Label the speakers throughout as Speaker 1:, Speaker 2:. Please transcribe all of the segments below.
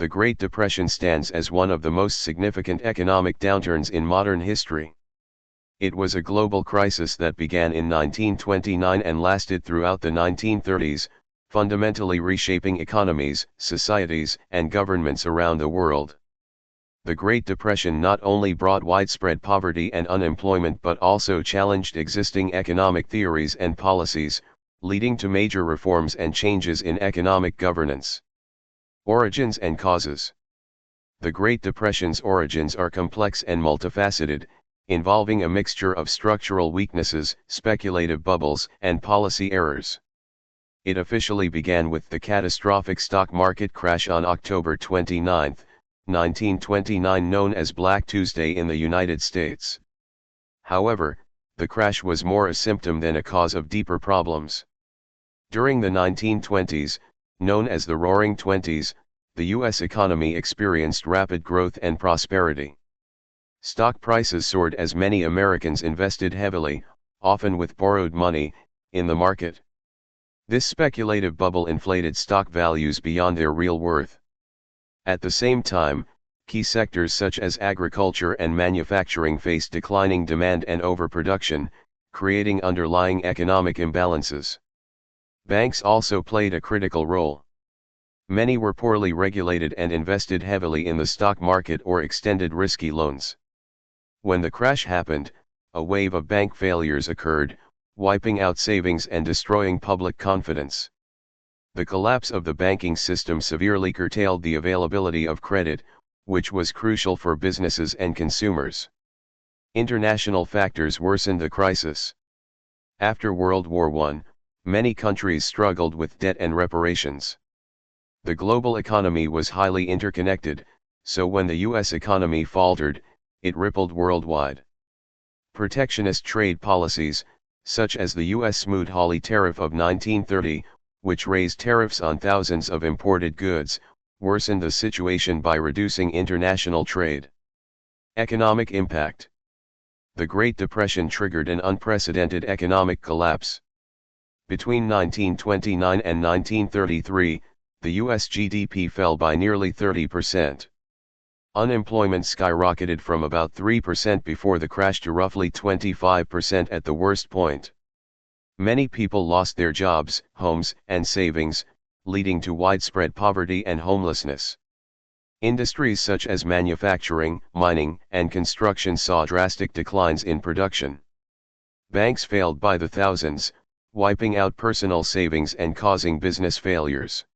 Speaker 1: The Great Depression stands as one of the most significant economic downturns in modern history. It was a global crisis that began in 1929 and lasted throughout the 1930s, fundamentally reshaping economies, societies, and governments around the world. The Great Depression not only brought widespread poverty and unemployment but also challenged existing economic theories and policies, leading to major reforms and changes in economic governance. Origins and causes. The Great Depression's origins are complex and multifaceted, involving a mixture of structural weaknesses, speculative bubbles, and policy errors. It officially began with the catastrophic stock market crash on October 29, 1929, known as Black Tuesday in the United States. However, the crash was more a symptom than a cause of deeper problems. During the 1920s, known as the Roaring Twenties, the U.S. economy experienced rapid growth and prosperity. Stock prices soared as many Americans invested heavily, often with borrowed money, in the market. This speculative bubble inflated stock values beyond their real worth. At the same time, key sectors such as agriculture and manufacturing faced declining demand and overproduction, creating underlying economic imbalances. Banks also played a critical role. Many were poorly regulated and invested heavily in the stock market or extended risky loans. When the crash happened, a wave of bank failures occurred, wiping out savings and destroying public confidence. The collapse of the banking system severely curtailed the availability of credit, which was crucial for businesses and consumers. International factors worsened the crisis. After World War I, many countries struggled with debt and reparations. The global economy was highly interconnected, so when the U.S. economy faltered, it rippled worldwide. Protectionist trade policies, such as the U.S. Smoot-Hawley Tariff of 1930, which raised tariffs on thousands of imported goods, worsened the situation by reducing international trade. Economic impact. The Great Depression triggered an unprecedented economic collapse. Between 1929 and 1933, the U.S. GDP fell by nearly 30%. Unemployment skyrocketed from about 3% before the crash to roughly 25% at the worst point. Many people lost their jobs, homes, and savings, leading to widespread poverty and homelessness. Industries such as manufacturing, mining, and construction saw drastic declines in production. Banks failed by the thousands, wiping out personal savings and causing business failures.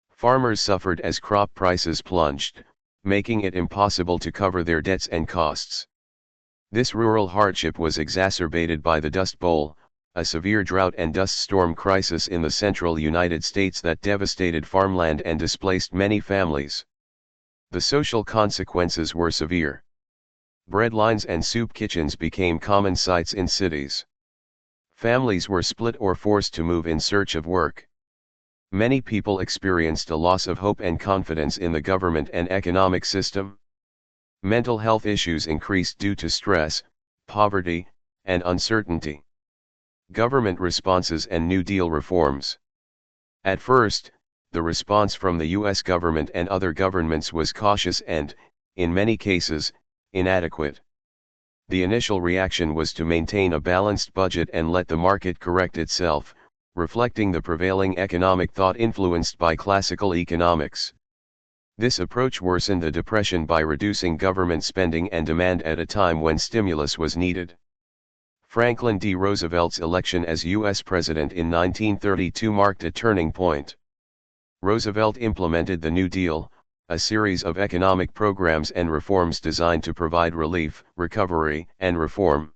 Speaker 1: Farmers suffered as crop prices plunged, making it impossible to cover their debts and costs. This rural hardship was exacerbated by the Dust Bowl, a severe drought and dust storm crisis in the central United States that devastated farmland and displaced many families. The social consequences were severe. Bread lines and soup kitchens became common sights in cities. Families were split or forced to move in search of work. Many people experienced a loss of hope and confidence in the government and economic system. Mental health issues increased due to stress, poverty, and uncertainty. Government responses and New Deal reforms. At first, the response from the U.S. government and other governments was cautious and, in many cases, inadequate. The initial reaction was to maintain a balanced budget and let the market correct itself, reflecting the prevailing economic thought influenced by classical economics. This approach worsened the depression by reducing government spending and demand at a time when stimulus was needed. Franklin D. Roosevelt's election as U.S. President in 1932 marked a turning point. Roosevelt implemented the New Deal, a series of economic programs and reforms designed to provide relief, recovery, and reform.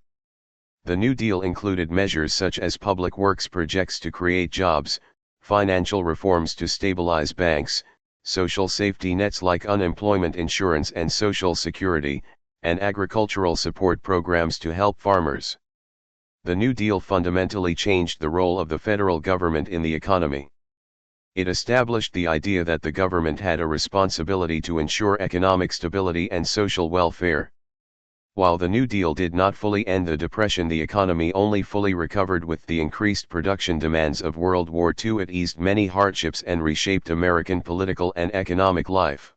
Speaker 1: The New Deal included measures such as public works projects to create jobs, financial reforms to stabilize banks, social safety nets like unemployment insurance and Social Security, and agricultural support programs to help farmers. The New Deal fundamentally changed the role of the federal government in the economy. It established the idea that the government had a responsibility to ensure economic stability and social welfare. While the New Deal did not fully end the Depression, the economy only fully recovered with the increased production demands of World War II. It eased many hardships and reshaped American political and economic life.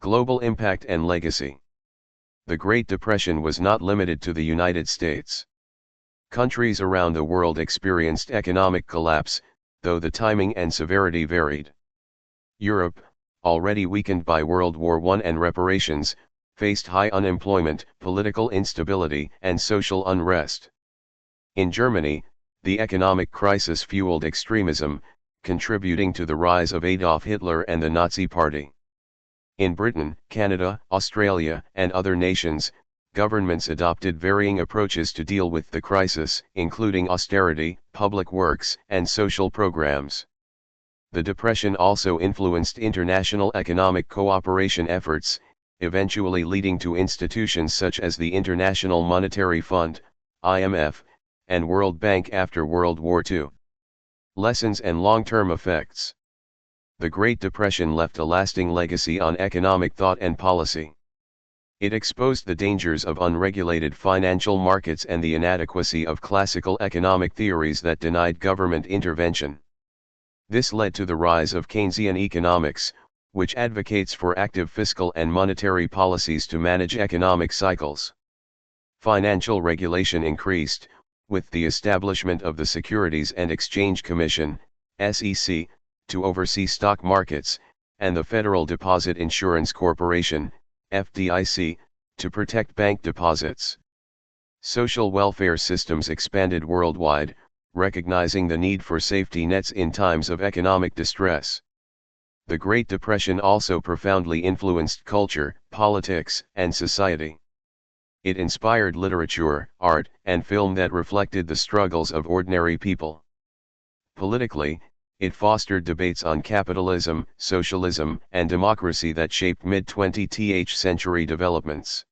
Speaker 1: Global impact and legacy. The Great Depression was not limited to the United States. Countries around the world experienced economic collapse, though the timing and severity varied. Europe, already weakened by World War I and reparations, faced high unemployment, political instability, and social unrest. In Germany, the economic crisis fueled extremism, contributing to the rise of Adolf Hitler and the Nazi Party. In Britain, Canada, Australia, and other nations, governments adopted varying approaches to deal with the crisis, including austerity, public works, and social programs. The Depression also influenced international economic cooperation efforts, eventually leading to institutions such as the International Monetary Fund, IMF, and World Bank after World War II. Lessons and long-term effects. The Great Depression left a lasting legacy on economic thought and policy. It exposed the dangers of unregulated financial markets and the inadequacy of classical economic theories that denied government intervention. This led to the rise of Keynesian economics, which advocates for active fiscal and monetary policies to manage economic cycles. Financial regulation increased, with the establishment of the Securities and Exchange Commission, SEC, to oversee stock markets, and the Federal Deposit Insurance Corporation, FDIC, to protect bank deposits. Social welfare systems expanded worldwide, recognizing the need for safety nets in times of economic distress. The Great Depression also profoundly influenced culture, politics, and society. It inspired literature, art, and film that reflected the struggles of ordinary people. Politically, it fostered debates on capitalism, socialism, and democracy that shaped mid-20th century developments.